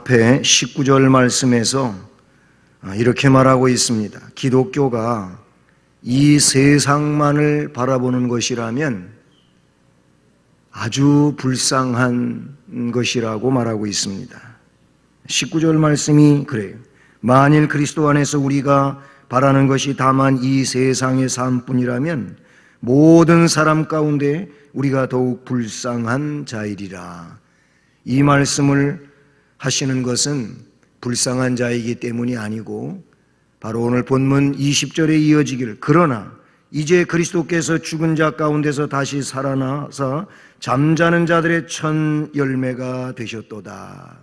앞에 19절 말씀에서 이렇게 말하고 있습니다. 기독교가 이 세상만을 바라보는 것이라면 아주 불쌍한 것이라고 말하고 있습니다. 19절 말씀이 그래요. 만일 그리스도 안에서 우리가 바라는 것이 다만 이 세상의 삶뿐이라면 모든 사람 가운데 우리가 더욱 불쌍한 자이리라. 이 말씀을 하시는 것은 불쌍한 자이기 때문이 아니고 바로 오늘 본문 20절에 이어지기를 그러나 이제 그리스도께서 죽은 자 가운데서 다시 살아나서 잠자는 자들의 첫 열매가 되셨도다.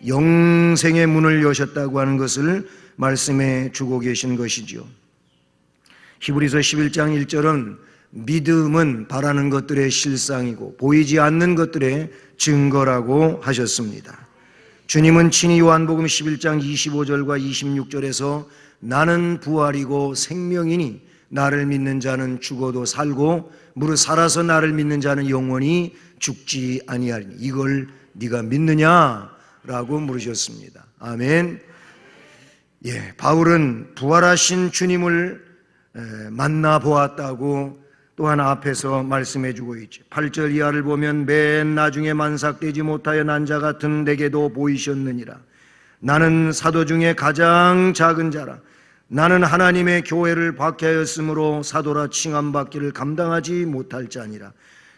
영생의 문을 여셨다고 하는 것을 말씀해 주고 계신 것이죠. 히브리서 11장 1절은 믿음은 바라는 것들의 실상이고 보이지 않는 것들의 증거라고 하셨습니다. 주님은 친히 요한복음 11장 25절과 26절에서 나는 부활이고 생명이니 나를 믿는 자는 죽어도 살고 무릇 살아서 나를 믿는 자는 영원히 죽지 아니하리니 이걸 네가 믿느냐? 라고 물으셨습니다. 아멘. 바울은 부활하신 주님을 만나보았다고 또한 앞에서 말씀해 주고 있죠. 8절 이하를 보면 맨 나중에 만삭되지 못하여 난 자 같은 내게도 보이셨느니라. 나는 사도 중에 가장 작은 자라. 나는 하나님의 교회를 박해하였으므로 사도라 칭함받기를 감당하지 못할 자니라.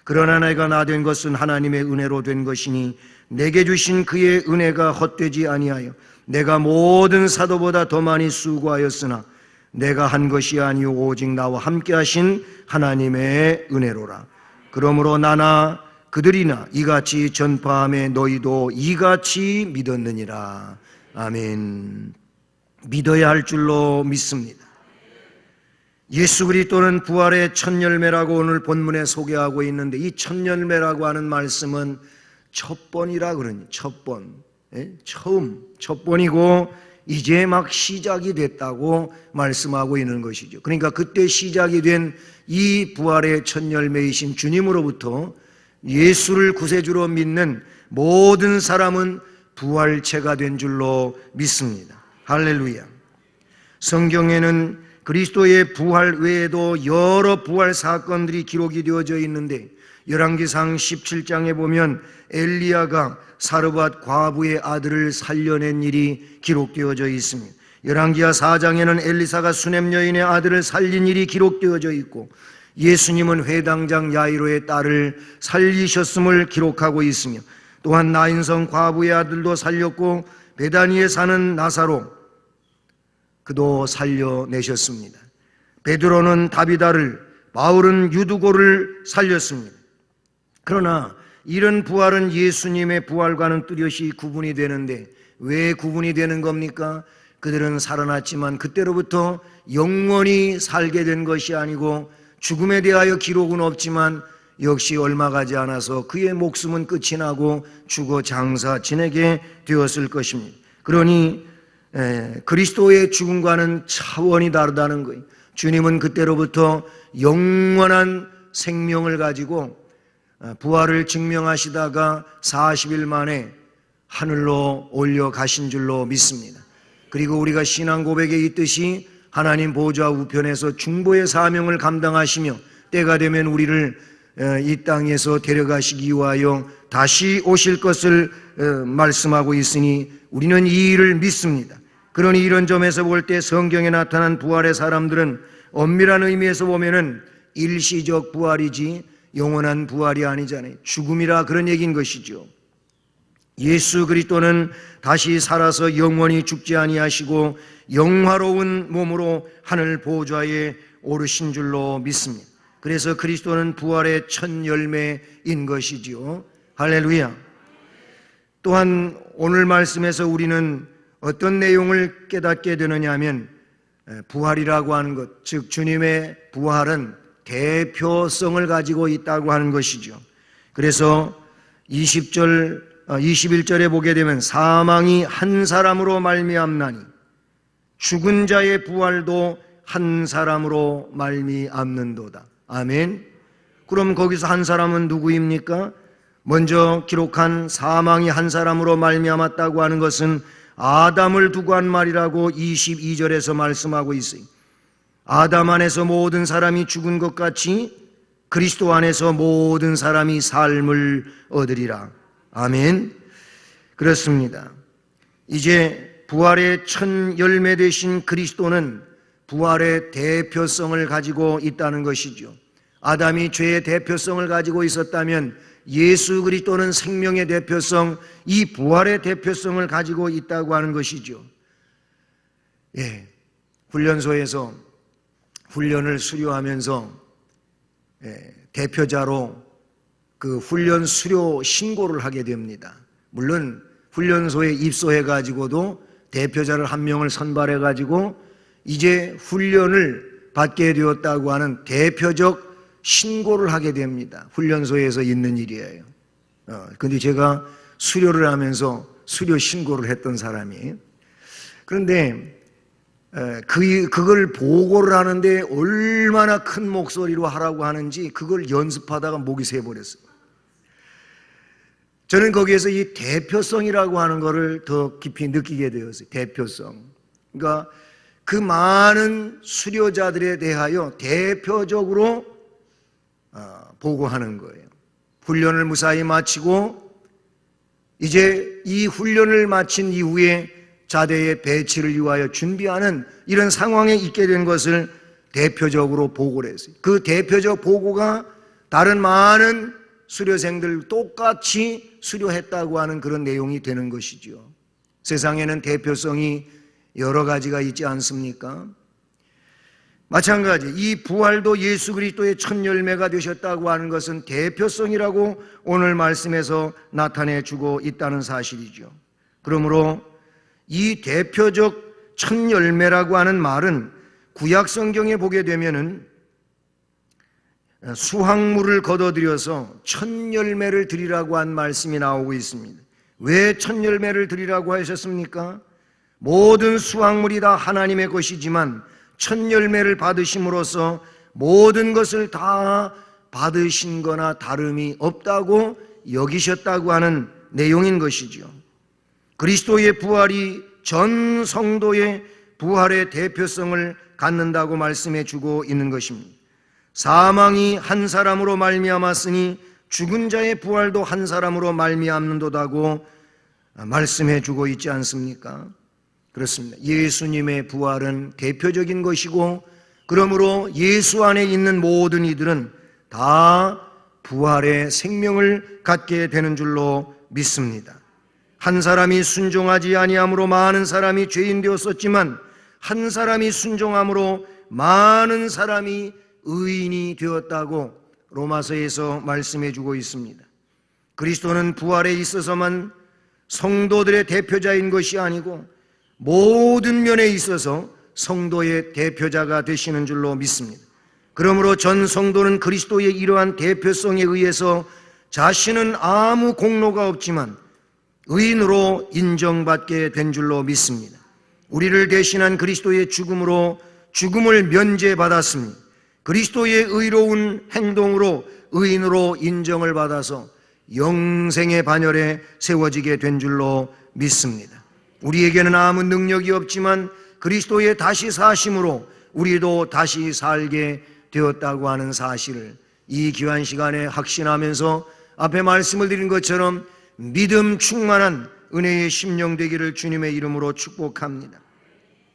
그러나 내가 나 된 것은 하나님의 은혜로 된 것이니 내게 주신 그의 은혜가 헛되지 아니하여 내가 모든 사도보다 더 많이 수고하였으나 내가 한 것이 아니오 오직 나와 함께 하신 하나님의 은혜로라. 그러므로 나나 그들이나 이같이 전파함에 너희도 이같이 믿었느니라. 아멘. 믿어야 할 줄로 믿습니다. 예수 그리스도는 부활의 첫 열매라고 오늘 본문에 소개하고 있는데 이 첫 열매라고 하는 말씀은 첫 번이라 그러니 첫 번, 처음 첫 번이고 이제 막 시작이 됐다고 말씀하고 있는 것이죠. 그러니까 그때 시작이 된 이 부활의 첫 열매이신 주님으로부터 예수를 구세주로 믿는 모든 사람은 부활체가 된 줄로 믿습니다. 할렐루야. 성경에는 그리스도의 부활 외에도 여러 부활 사건들이 기록이 되어져 있는데 열왕기상 17장에 보면 엘리야가 사르밧 과부의 아들을 살려낸 일이 기록되어져 있습니다. 열왕기하 4장에는 엘리사가 수넴 여인의 아들을 살린 일이 기록되어져 있고 예수님은 회당장 야이로의 딸을 살리셨음을 기록하고 있으며 또한 나인성 과부의 아들도 살렸고 베다니에 사는 나사로 그도 살려내셨습니다. 베드로는 다비다를, 바울은 유두고를 살렸습니다. 그러나 이런 부활은 예수님의 부활과는 뚜렷이 구분이 되는데 왜 구분이 되는 겁니까? 그들은 살아났지만 그때로부터 영원히 살게 된 것이 아니고 죽음에 대하여 기록은 없지만 역시 얼마 가지 않아서 그의 목숨은 끝이 나고 죽어 장사 지내게 되었을 것입니다. 그러니 그리스도의 죽음과는 차원이 다르다는 거예요. 주님은 그때로부터 영원한 생명을 가지고 부활을 증명하시다가 40일 만에 하늘로 올려가신 줄로 믿습니다. 그리고 우리가 신앙 고백에 있듯이 하나님 보좌 우편에서 중보의 사명을 감당하시며 때가 되면 우리를 이 땅에서 데려가시기 위하여 다시 오실 것을 말씀하고 있으니 우리는 이 일을 믿습니다. 그러니 이런 점에서 볼 때 성경에 나타난 부활의 사람들은 엄밀한 의미에서 보면은 일시적 부활이지 영원한 부활이 아니잖아요. 죽음이라 그런 얘기인 것이죠. 예수 그리스도는 다시 살아서 영원히 죽지 아니하시고 영화로운 몸으로 하늘 보좌에 오르신 줄로 믿습니다. 그래서 그리스도는 부활의 첫 열매인 것이지요. 할렐루야. 또한 오늘 말씀에서 우리는 어떤 내용을 깨닫게 되느냐 하면 부활이라고 하는 것, 즉 주님의 부활은 대표성을 가지고 있다고 하는 것이죠. 그래서 21절에 보게 되면 사망이 한 사람으로 말미암나니 죽은 자의 부활도 한 사람으로 말미암는도다. 아멘. 그럼 거기서 한 사람은 누구입니까? 먼저 기록한 사망이 한 사람으로 말미암았다고 하는 것은 아담을 두고 한 말이라고 22절에서 말씀하고 있어요. 아담 안에서 모든 사람이 죽은 것 같이 그리스도 안에서 모든 사람이 삶을 얻으리라. 아멘. 그렇습니다. 이제 부활의 첫 열매 되신 그리스도는 부활의 대표성을 가지고 있다는 것이죠. 아담이 죄의 대표성을 가지고 있었다면 예수 그리스도는 생명의 대표성, 이 부활의 대표성을 가지고 있다고 하는 것이죠. 훈련소에서 훈련을 수료하면서 대표자로 그 훈련 수료 신고를 하게 됩니다. 물론 훈련소에 입소해 가지고도 대표자를 한 명을 선발해 가지고 이제 훈련을 받게 되었다고 하는 대표적 신고를 하게 됩니다. 훈련소에서 있는 일이에요. 근데 제가 수료를 하면서 수료 신고를 했던 사람이에요. 그런데 그걸 보고를 하는데 얼마나 큰 목소리로 하라고 하는지 그걸 연습하다가 목이 새버렸어요. 저는 거기에서 이 대표성이라고 하는 것을 더 깊이 느끼게 되었어요. 대표성. 그러니까 그 많은 수료자들에 대하여 대표적으로 보고하는 거예요. 훈련을 무사히 마치고 이제 이 훈련을 마친 이후에 자대의 배치를 위하여 준비하는 이런 상황에 있게 된 것을 대표적으로 보고를 했어요. 그 대표적 보고가 다른 많은 수료생들 똑같이 수료했다고 하는 그런 내용이 되는 것이죠. 세상에는 대표성이 여러 가지가 있지 않습니까? 마찬가지 이 부활도 예수 그리스도의 첫 열매가 되셨다고 하는 것은 대표성이라고 오늘 말씀에서 나타내 주고 있다는 사실이죠. 그러므로 이 대표적 첫 열매라고 하는 말은 구약 성경에 보게 되면은 수확물을 거둬들여서 첫 열매를 드리라고 한 말씀이 나오고 있습니다. 왜 첫 열매를 드리라고 하셨습니까? 모든 수확물이 다 하나님의 것이지만 첫 열매를 받으심으로써 모든 것을 다 받으신 거나 다름이 없다고 여기셨다고 하는 내용인 것이죠. 그리스도의 부활이 전 성도의 부활의 대표성을 갖는다고 말씀해 주고 있는 것입니다. 사망이 한 사람으로 말미암았으니 죽은 자의 부활도 한 사람으로 말미암는도다고 말씀해 주고 있지 않습니까? 그렇습니다. 예수님의 부활은 대표적인 것이고 그러므로 예수 안에 있는 모든 이들은 다 부활의 생명을 갖게 되는 줄로 믿습니다. 한 사람이 순종하지 아니함으로 많은 사람이 죄인 되었었지만 한 사람이 순종함으로 많은 사람이 의인이 되었다고 로마서에서 말씀해 주고 있습니다. 그리스도는 부활에 있어서만 성도들의 대표자인 것이 아니고 모든 면에 있어서 성도의 대표자가 되시는 줄로 믿습니다. 그러므로 전 성도는 그리스도의 이러한 대표성에 의해서 자신은 아무 공로가 없지만 의인으로 인정받게 된 줄로 믿습니다. 우리를 대신한 그리스도의 죽음으로 죽음을 면제받았습니다. 그리스도의 의로운 행동으로 의인으로 인정을 받아서 영생의 반열에 세워지게 된 줄로 믿습니다. 우리에게는 아무 능력이 없지만 그리스도의 다시 사심으로 우리도 다시 살게 되었다고 하는 사실을 이 귀한 시간에 확신하면서 앞에 말씀을 드린 것처럼 믿음 충만한 은혜의 심령 되기를 주님의 이름으로 축복합니다.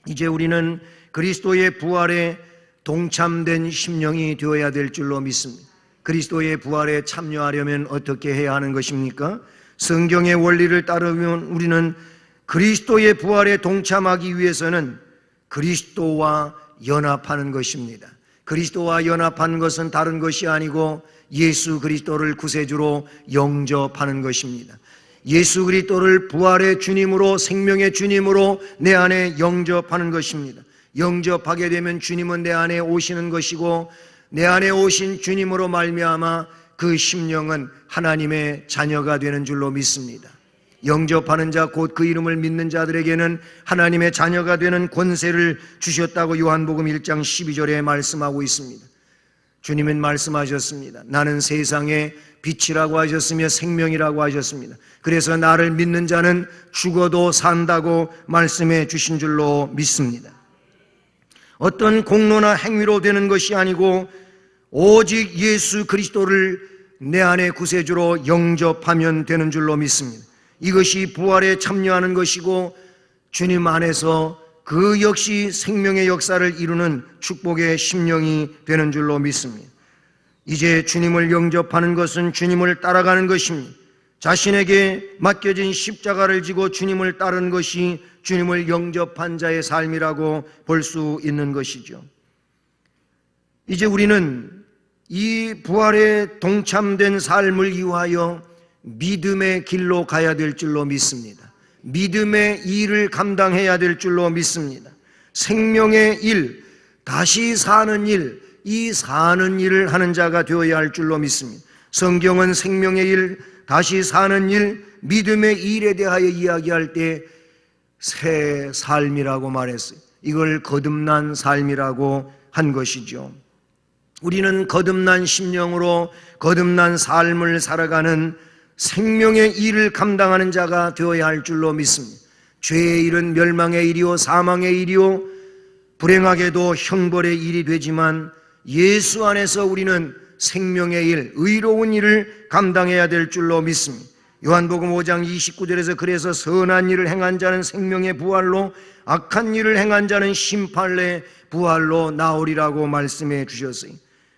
이제 우리는 그리스도의 부활에 동참된 심령이 되어야 될 줄로 믿습니다. 그리스도의 부활에 참여하려면 어떻게 해야 하는 것입니까? 성경의 원리를 따르면 우리는 그리스도의 부활에 동참하기 위해서는 그리스도와 연합하는 것입니다. 그리스도와 연합하는 것은 다른 것이 아니고 예수 그리스도를 구세주로 영접하는 것입니다. 예수 그리스도를 부활의 주님으로 생명의 주님으로 내 안에 영접하는 것입니다. 영접하게 되면 주님은 내 안에 오시는 것이고 내 안에 오신 주님으로 말미암아 그 심령은 하나님의 자녀가 되는 줄로 믿습니다. 영접하는 자 곧 그 이름을 믿는 자들에게는 하나님의 자녀가 되는 권세를 주셨다고 요한복음 1장 12절에 말씀하고 있습니다. 주님은 말씀하셨습니다. 나는 세상의 빛이라고 하셨으며 생명이라고 하셨습니다. 그래서 나를 믿는 자는 죽어도 산다고 말씀해 주신 줄로 믿습니다. 어떤 공로나 행위로 되는 것이 아니고 오직 예수 그리스도를 내 안에 구세주로 영접하면 되는 줄로 믿습니다. 이것이 부활에 참여하는 것이고 주님 안에서 그 역시 생명의 역사를 이루는 축복의 심령이 되는 줄로 믿습니다. 이제 주님을 영접하는 것은 주님을 따라가는 것입니다. 자신에게 맡겨진 십자가를 지고 주님을 따르는 것이 주님을 영접한 자의 삶이라고 볼 수 있는 것이죠. 이제 우리는 이 부활에 동참된 삶을 이유하여 믿음의 길로 가야 될 줄로 믿습니다. 믿음의 일을 감당해야 될 줄로 믿습니다. 생명의 일, 다시 사는 일, 이 사는 일을 하는 자가 되어야 할 줄로 믿습니다. 성경은 생명의 일, 다시 사는 일, 믿음의 일에 대하여 이야기할 때 새 삶이라고 말했어요. 이걸 거듭난 삶이라고 한 것이죠. 우리는 거듭난 심령으로 거듭난 삶을 살아가는 생명의 일을 감당하는 자가 되어야 할 줄로 믿습니다. 죄의 일은 멸망의 일이요 사망의 일이요 불행하게도 형벌의 일이 되지만 예수 안에서 우리는 생명의 일, 의로운 일을 감당해야 될 줄로 믿습니다. 요한복음 5장 29절에서 그래서 선한 일을 행한 자는 생명의 부활로 악한 일을 행한 자는 심판의 부활로 나오리라고 말씀해 주셨어요.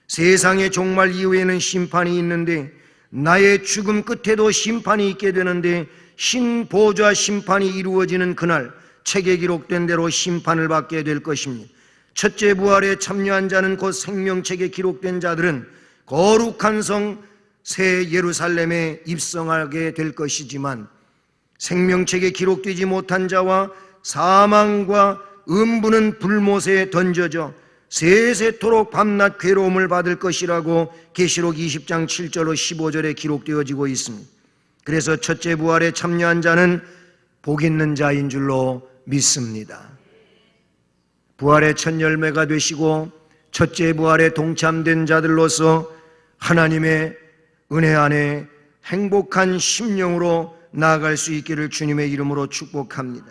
세상의 종말 이후에는 심판이 있는데 나의 죽음 끝에도 심판이 있게 되는데 신보좌 심판이 이루어지는 그날 책에 기록된 대로 심판을 받게 될 것입니다. 첫째 부활에 참여한 자는 곧 생명책에 기록된 자들은 거룩한 성 새 예루살렘에 입성하게 될 것이지만 생명책에 기록되지 못한 자와 사망과 음부는 불못에 던져져 세세토록 밤낮 괴로움을 받을 것이라고 계시록 20장 7절로 15절에 기록되어지고 있습니다. 그래서 첫째 부활에 참여한 자는 복 있는 자인 줄로 믿습니다. 부활의 첫 열매가 되시고 첫째 부활에 동참된 자들로서 하나님의 은혜 안에 행복한 심령으로 나아갈 수 있기를 주님의 이름으로 축복합니다.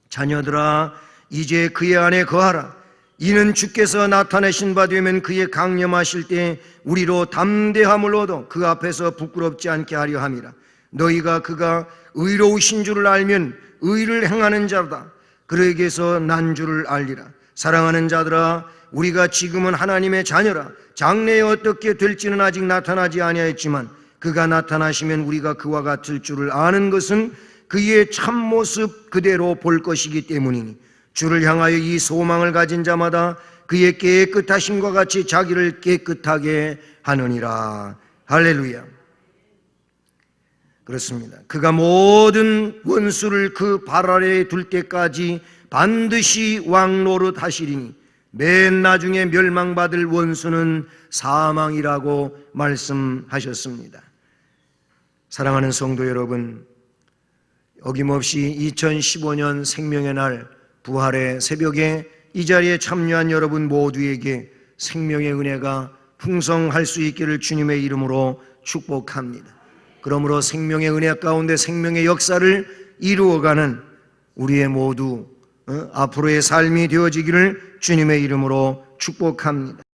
자녀들아 이제 그의 안에 거하라. 이는 주께서 나타내신 바 되면 그의 강림하실 때 우리로 담대함을 얻어 그 앞에서 부끄럽지 않게 하려 함이라. 너희가 그가 의로우신 줄을 알면 의를 행하는 자로다. 그에게서 난 줄을 알리라. 사랑하는 자들아 우리가 지금은 하나님의 자녀라. 장래에 어떻게 될지는 아직 나타나지 아니하였지만 그가 나타나시면 우리가 그와 같을 줄을 아는 것은 그의 참모습 그대로 볼 것이기 때문이니 주를 향하여 이 소망을 가진 자마다 그의 깨끗하심과 같이 자기를 깨끗하게 하느니라. 할렐루야. 그렇습니다. 그가 모든 원수를 그 발 아래에 둘 때까지 반드시 왕노릇 하시리니 맨 나중에 멸망받을 원수는 사망이라고 말씀하셨습니다. 사랑하는 성도 여러분, 어김없이 2015년 생명의 날 부활의 새벽에 이 자리에 참여한 여러분 모두에게 생명의 은혜가 풍성할 수 있기를 주님의 이름으로 축복합니다. 그러므로 생명의 은혜 가운데 생명의 역사를 이루어가는 우리의 모두 앞으로의 삶이 되어지기를 주님의 이름으로 축복합니다.